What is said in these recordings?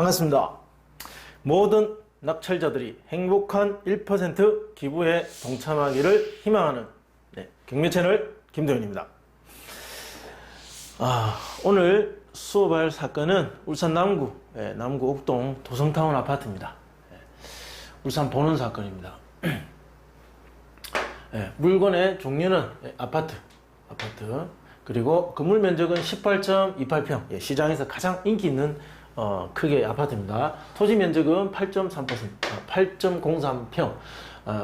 반갑습니다. 모든 낙찰자들이 행복한 1% 기부에 동참하기를 희망하는 경매 채널 김도현입니다. 오늘 수업할 사건은 울산 남구 옥동 도성타운 아파트입니다. 울산 본원 사건입니다. 물건의 종류는 아파트 그리고 건물 면적은 18.28평, 시장에서 가장 인기 있는 크기의 아파트입니다. 토지 면적은 8.03평.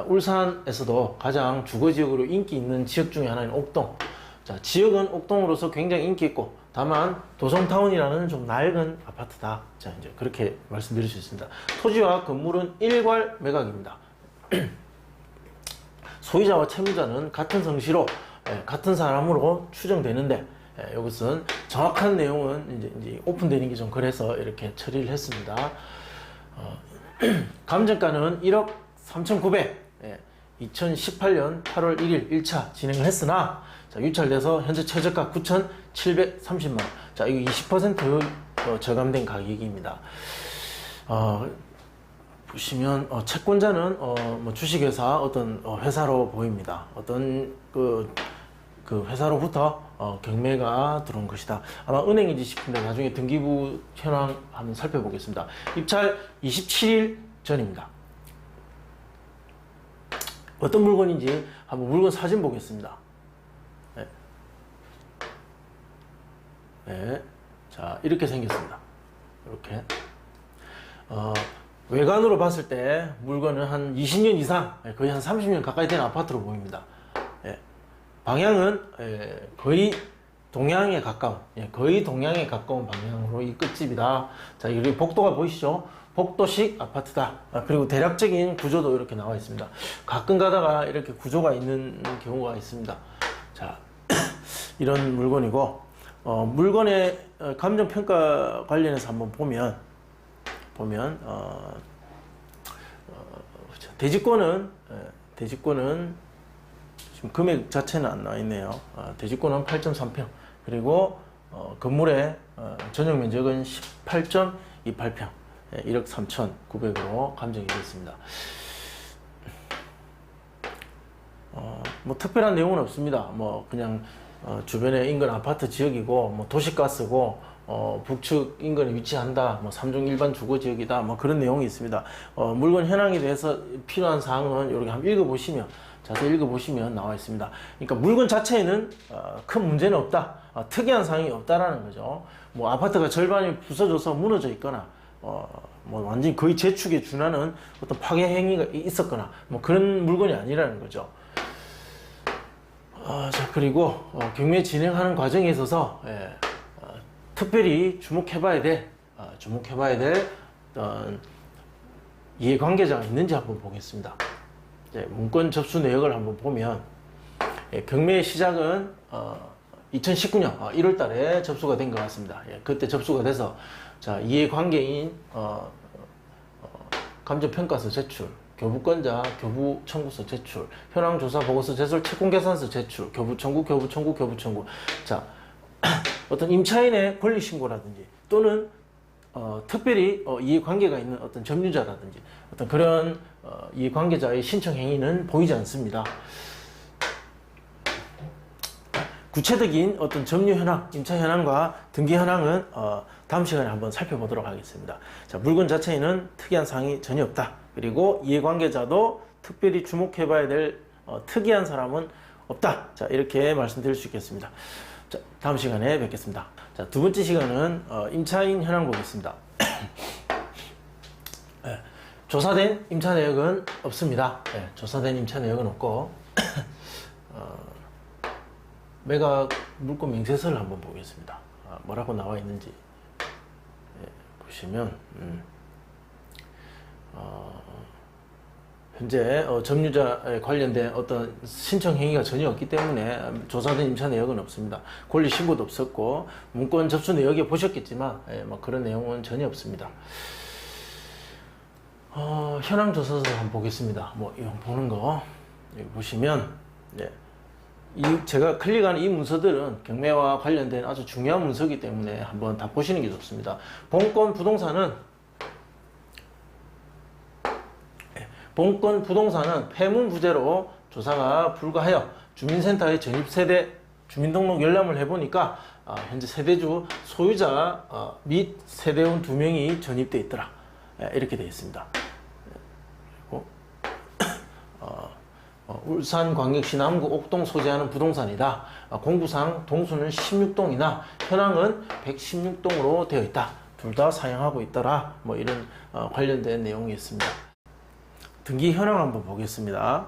울산에서도 가장 주거지역으로 인기 있는 지역 중에 하나인 옥동. 자, 지역은 옥동으로서 굉장히 인기 있고, 다만 도성타운이라는 좀 낡은 아파트다. 자, 이제 그렇게 말씀드릴 수 있습니다. 토지와 건물은 일괄 매각입니다. 소유자와 채무자는 같은 성씨로 같은 사람으로 추정되는데, 이것은 정확한 내용은 이제 오픈되는 게 좀 그래서 이렇게 처리를 했습니다. 감정가는 1억 3,900, 2018년 8월 1일 1차 진행을 했으나, 자, 유찰돼서 현재 최저가 9,730만원. 자, 이거 20% 저감된 가격입니다. 보시면, 채권자는, 주식회사 어떤 회사로 보입니다. 어떤 그 회사로부터 경매가 들어온 것이다. 아마 은행이지 싶은데 나중에 등기부 현황 한번 살펴보겠습니다. 입찰 27일 전입니다. 어떤 물건인지 한번 물건 사진 보겠습니다. 자, 이렇게 생겼습니다. 이렇게. 외관으로 봤을 때 물건은 한 20년 이상, 거의 한 30년 가까이 된 아파트로 보입니다. 방향은 거의 동양에 가까운, 방향으로 이 끝집이다. 자, 여기 복도가 보이시죠? 복도식 아파트다. 그리고 대략적인 구조도 이렇게 나와 있습니다. 가끔 가다가 이렇게 구조가 있는 경우가 있습니다. 자, 이런 물건이고, 물건의 감정평가 관련해서 한번 보면, 대지권은 지금 금액 자체는 안 나와 있네요. 대지권은 8.3평, 그리고 건물의 전용 면적은 18.28평, 1억 3,900으로 감정이 되어 있습니다. 뭐 특별한 내용은 없습니다. 그냥 주변에 인근 아파트 지역이고, 도시가스고, 북측 인근에 위치한다, 3종 일반 주거지역이다, 그런 내용이 있습니다. 물건 현황에 대해서 필요한 사항은 이렇게 한번 자세히 읽어보시면 나와 있습니다. 그러니까 물건 자체에는 큰 문제는 없다, 특이한 사항이 없다라는 거죠. 아파트가 절반이 부서져서 무너져 있거나, 완전히 거의 재축에 준하는 어떤 파괴 행위가 있었거나, 그런 물건이 아니라는 거죠. 자, 그리고 경매 진행하는 과정에 있어서 특별히 주목해봐야 될 이해관계자가 있는지 한번 보겠습니다. 문건 접수 내역을 한번 보면, 경매 시작은 2019년 1월 달에 접수가 된 것 같습니다. 그때 접수가 돼서, 자, 이해관계인 감정평가서 제출, 교부권자 교부 청구서 제출, 현황조사 보고서 제출, 채권계산서 제출, 교부 청구. 자, 어떤 임차인의 권리 신고라든지, 또는 특별히 이해관계가 있는 어떤 점유자라든지, 어떤 그런 이해관계자의 신청 행위는 보이지 않습니다. 구체적인 어떤 점유 현황, 임차 현황과 등기 현황은 다음 시간에 한번 살펴보도록 하겠습니다. 자, 물건 자체에는 특이한 사항이 전혀 없다. 그리고 이해관계자도 특별히 주목해봐야 될 특이한 사람은 없다. 자, 이렇게 말씀드릴 수 있겠습니다. 자, 다음 시간에 뵙겠습니다. 자, 두 번째 시간은 임차인 현황 보겠습니다. 조사된 임차 내역은 없습니다. 조사된 임차 내역은 없고, 매각 물건 명세서를 한번 보겠습니다. 뭐라고 나와 있는지 보시면, 현재 점유자에 관련된 어떤 신청 행위가 전혀 없기 때문에 조사된 임차 내역은 없습니다. 권리 신고도 없었고, 문건 접수 내역에 보셨겠지만 그런 내용은 전혀 없습니다. 현황 조사서 한번 보겠습니다. 이거 보는 거 여기 보시면, 제가 클릭한 이 문서들은 경매와 관련된 아주 중요한 문서이기 때문에 한번 다 보시는 게 좋습니다. 본건 부동산은 본건 부동산은 폐문 부재로 조사가 불가하여 주민센터에 전입세대 주민등록 열람을 해보니까 현재 세대주 소유자 및 세대원 2명이 전입돼 있더라. 이렇게 되어 있습니다. 그리고 울산광역시 남구 옥동 소재하는 부동산이다. 공구상 동수는 16동이나 현황은 116동으로 되어 있다. 둘 다 사용하고 있더라. 뭐 이런 관련된 내용이 있습니다. 등기 현황 한번 보겠습니다.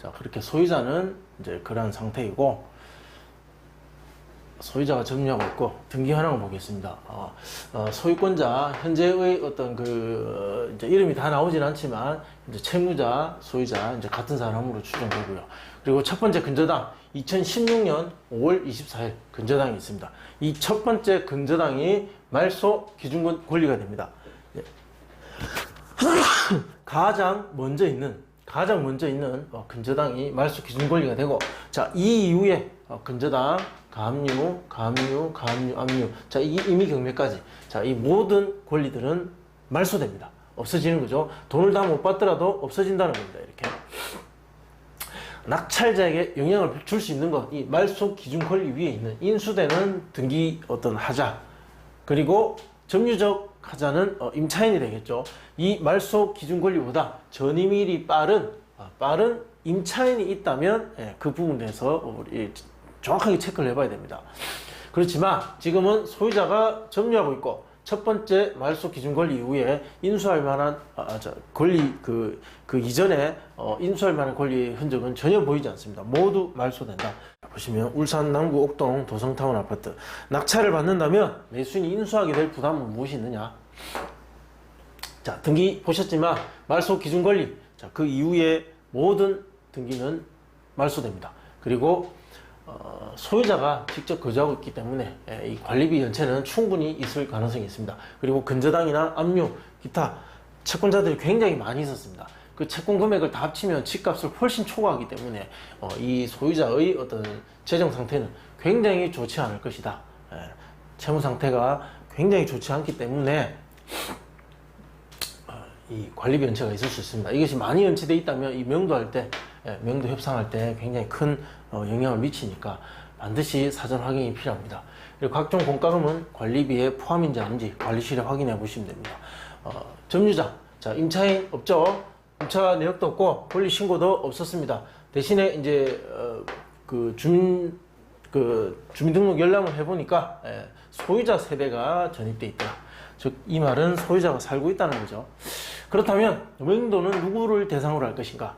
자, 그렇게 소유자는 이제 그러한 상태이고, 소유자가 점유하고 있고, 등기 현황을 보겠습니다. 소유권자 현재의 어떤 이제 이름이 다 나오진 않지만 이제 채무자, 소유자 이제 같은 사람으로 추정되고요. 그리고 첫 번째 근저당 2016년 5월 24일 근저당이 있습니다. 이 첫 번째 근저당이 말소 기준권 권리가 됩니다. 가장 먼저 있는 근저당이 말소 기준 권리가 되고, 자, 이 이후에 근저당, 가압류, 압류, 자, 이 임의 경매까지, 자, 이 모든 권리들은 말소됩니다. 없어지는 거죠. 돈을 다 못 받더라도 없어진다는 겁니다. 이렇게 낙찰자에게 영향을 줄 수 있는 것, 이 말소 기준 권리 위에 있는 인수되는 등기 어떤 하자, 그리고 점유적 하자는 임차인이 되겠죠. 이 말소 기준 권리보다 전임일이 빠른 임차인이 있다면 그 부분에 대해서 우리 정확하게 체크를 해봐야 됩니다. 그렇지만 지금은 소유자가 점유하고 있고 첫 번째 말소 기준 권리 이후에 인수할 만한 권리 그 이전에 인수할 만한 권리의 흔적은 전혀 보이지 않습니다. 모두 말소된다. 보시면 울산 남구 옥동 도성타운 아파트 낙찰을 받는다면 매수인이 인수하게 될 부담은 무엇이 있느냐? 자, 등기 보셨지만 말소 기준 권리, 자, 그 이후에 모든 등기는 말소됩니다. 그리고 소유자가 직접 거주하고 있기 때문에 이 관리비 연체는 충분히 있을 가능성이 있습니다. 그리고 근저당이나 압류, 기타 채권자들이 굉장히 많이 있었습니다. 그 채권 금액을 다 합치면 집값을 훨씬 초과하기 때문에 이 소유자의 어떤 재정 상태는 굉장히 좋지 않을 것이다. 채무 상태가 굉장히 좋지 않기 때문에 이 관리비 연체가 있을 수 있습니다. 이것이 많이 연체되어 있다면 이 명도할 때, 명도 협상할 때 굉장히 큰 영향을 미치니까 반드시 사전 확인이 필요합니다. 그리고 각종 공과금은 관리비에 포함인지 아닌지 관리실에 확인해 보시면 됩니다. 점유자, 자, 임차인 없죠? 임차 내역도 없고 권리 신고도 없었습니다. 대신에 이제 주민등록 열람을 해보니까 소유자 세대가 전입돼 있다. 즉 이 말은 소유자가 살고 있다는 거죠. 그렇다면 명도는 누구를 대상으로 할 것인가?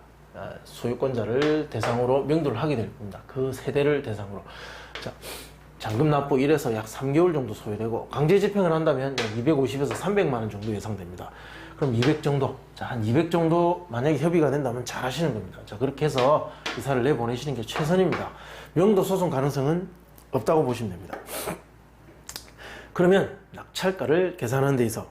소유권자를 대상으로 명도를 하게 될 겁니다. 그 세대를 대상으로. 자, 잔금 납부 1에서 약 3개월 정도 소요되고 강제 집행을 한다면 약 250에서 300만 원 정도 예상됩니다. 그럼 200 정도, 자, 한 200 정도 만약에 협의가 된다면 잘 하시는 겁니다. 자, 그렇게 해서 이사를 내보내시는 게 최선입니다. 명도 소송 가능성은 없다고 보시면 됩니다. 그러면 낙찰가를 계산하는 데 있어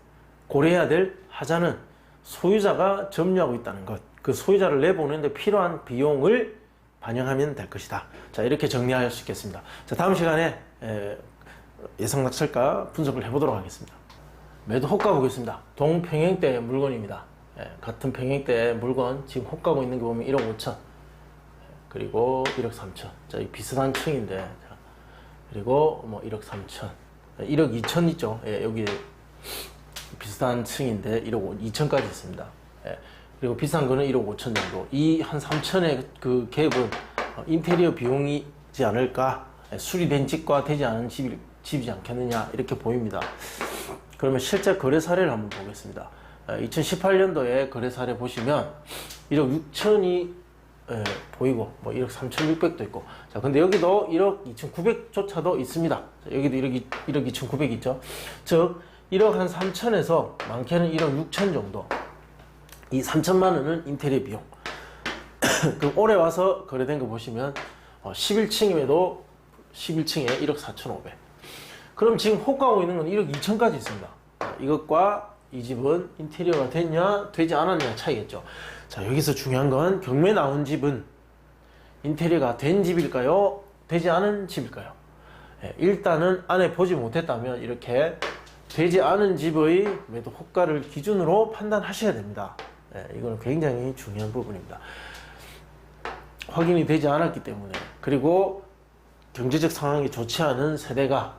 고려해야 될 하자는 소유자가 점유하고 있다는 것, 그 소유자를 내보내는데 필요한 비용을 반영하면 될 것이다. 자, 이렇게 정리할 수 있겠습니다. 자, 다음 시간에 예상 낙찰가 분석을 해보도록 하겠습니다. 매도 호가 보겠습니다. 동평행대 물건입니다. 같은 평행대 물건 지금 호가고 있는 게 보면 1억 5천, 그리고 1억 3천. 자, 이 비슷한 층인데, 자, 그리고 뭐 1억 3천, 1억 2천 있죠. 여기 비슷한 층인데 1억 2천까지 있습니다. 그리고 비싼 거는 1억 5천 정도. 이 한 3천의 그 갭은 인테리어 비용이지 않을까? 수리된 집과 되지 않은 집이지 않겠느냐? 이렇게 보입니다. 그러면 실제 거래 사례를 한번 보겠습니다. 2018년도에 거래 사례 보시면 1억 6천이 보이고, 뭐 1억 3,600도 있고. 자, 근데 여기도 1억 2,900조차도 있습니다. 자, 여기도 1억 2,900 있죠. 즉, 1억 한 3천에서 많게는 1억 6천 정도. 이 3천만 원은 인테리어 비용. 그럼 올해 와서 거래된 거 보시면 11층임에도 11층에 1억 4,500. 그럼 지금 호가하고 있는 건 1억 2천까지 있습니다. 이것과 이 집은 인테리어가 됐냐 되지 않았냐 차이겠죠. 자, 여기서 중요한 건 경매 나온 집은 인테리어가 된 집일까요? 되지 않은 집일까요? 일단은 안에 보지 못했다면 이렇게 되지 않은 집의 매도 호가를 기준으로 판단하셔야 됩니다. 이거는 굉장히 중요한 부분입니다. 확인이 되지 않았기 때문에, 그리고 경제적 상황이 좋지 않은 세대가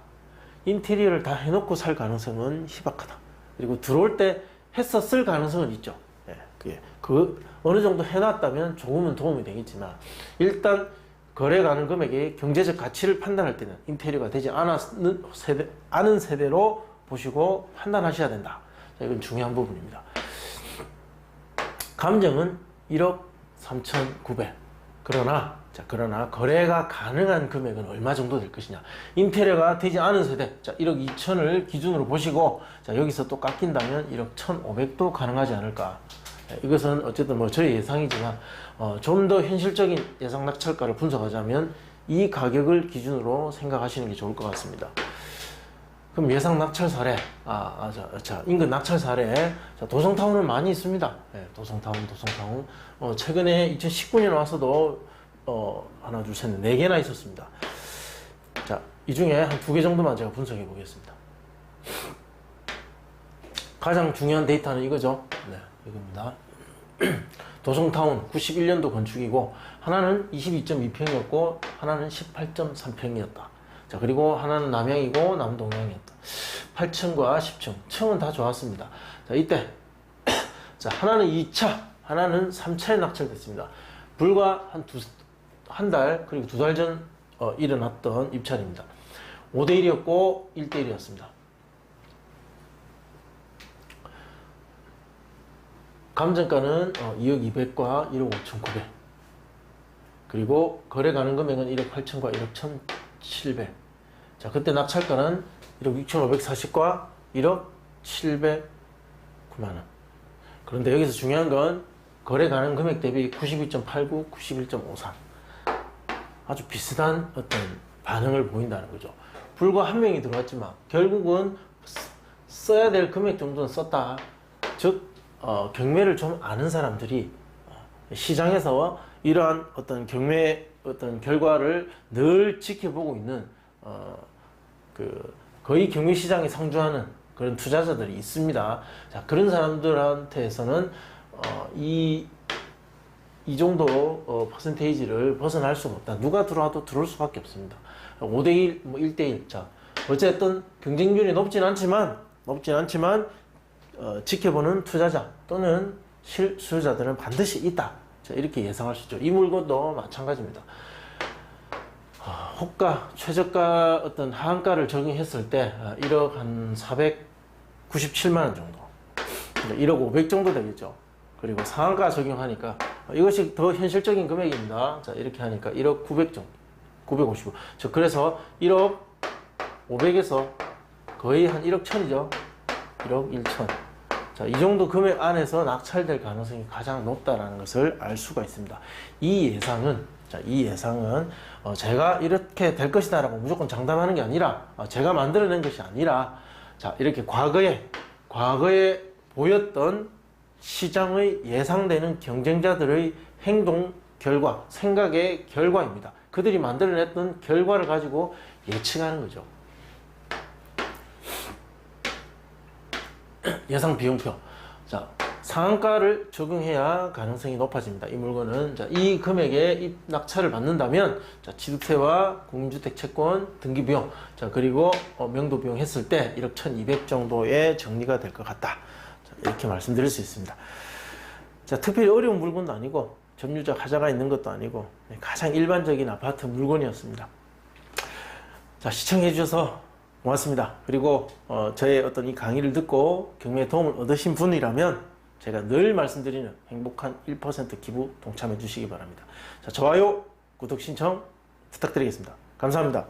인테리어를 다 해놓고 살 가능성은 희박하다. 그리고 들어올 때 했었을 가능성은 있죠. 그 어느 정도 해놨다면 조금은 도움이 되겠지만, 일단 거래 가능 금액의 경제적 가치를 판단할 때는 인테리어가 되지 않은 세대로 보시고 판단하셔야 된다. 이건 중요한 부분입니다. 감정은 1억 3,900. 그러나 거래가 가능한 금액은 얼마 정도 될 것이냐. 인테리어가 되지 않은 세대, 1억 2천을 기준으로 보시고, 여기서 또 깎인다면 1억 1,500도 가능하지 않을까. 이것은 어쨌든 뭐 저의 예상이지만, 좀 더 현실적인 예상 낙찰가를 분석하자면 이 가격을 기준으로 생각하시는 게 좋을 것 같습니다. 그럼 예상 낙찰 사례, 인근 낙찰 사례, 도성타운은 많이 있습니다. 도성타운. 최근에 2019년 와서도, 하나, 둘, 셋, 네 개나 있었습니다. 이 중에 한 2개 정도만 제가 분석해 보겠습니다. 가장 중요한 데이터는 이거죠. 이겁니다. 도성타운 91년도 건축이고, 하나는 22.2평이었고, 하나는 18.3평이었다. 그리고 하나는 남향이고 남동향이었다. 8층과 10층. 층은 다 좋았습니다. 이때, 하나는 2차, 하나는 3차에 낙찰됐습니다. 불과 한 달, 그리고 2달 전, 일어났던 입찰입니다. 5대1이었고, 1대1이었습니다. 감정가는 2억 200과 1억 5,900. 그리고 거래 가능 금액은 1억 8천과 1억 1,700. 그때 낙찰가는 1억 6,540과 1억 709만원. 그런데 여기서 중요한 건 거래 가능 금액 대비 92.89, 91.53. 아주 비슷한 어떤 반응을 보인다는 거죠. 불과 한 명이 들어왔지만 결국은 써야 될 금액 정도는 썼다. 즉, 경매를 좀 아는 사람들이 시장에서 이러한 어떤 경매 어떤 결과를 늘 지켜보고 있는 거의 경매 시장에 상주하는 그런 투자자들이 있습니다. 그런 사람들한테서는 이 정도 퍼센테이지를 벗어날 수가 없다. 누가 들어와도 들어올 수밖에 없습니다. 5대1, 1대1. 어쨌든 경쟁률이 높진 않지만 지켜보는 투자자 또는 실수요자들은 반드시 있다. 이렇게 예상할 수 있죠. 이 물건도 마찬가지입니다. 호가, 최저가 어떤 하한가를 적용했을 때 1억 한 497만원 정도, 1억 500 정도 되겠죠. 그리고 상한가 적용하니까 이것이 더 현실적인 금액입니다. 이렇게 하니까 1억 900 정도, 955. 그래서 1억 500에서 거의 한 1억 1000이죠. 1억 1000. 이 정도 금액 안에서 낙찰될 가능성이 가장 높다라는 것을 알 수가 있습니다. 이 예상은 제가 이렇게 될 것이다 라고 무조건 장담하는 게 아니라, 제가 만들어낸 것이 아니라, 이렇게 과거에 보였던 시장의 예상되는 경쟁자들의 행동 결과, 생각의 결과입니다. 그들이 만들어냈던 결과를 가지고 예측하는 거죠. 예상 비용표. 상한가를 적용해야 가능성이 높아집니다. 이 물건은 이 금액에 낙찰을 받는다면 취득세와 공인주택 채권 등기 비용, 그리고 명도 비용 했을 때 1억 1,200 정도의 정리가 될 것 같다. 이렇게 말씀드릴 수 있습니다. 특별히 어려운 물건도 아니고 점유적 하자가 있는 것도 아니고 가장 일반적인 아파트 물건이었습니다. 시청해 주셔서 고맙습니다. 그리고 저의 어떤 이 강의를 듣고 경매에 도움을 얻으신 분이라면 제가 늘 말씀드리는 행복한 1% 기부 동참해 주시기 바랍니다. 좋아요, 구독 신청 부탁드리겠습니다. 감사합니다.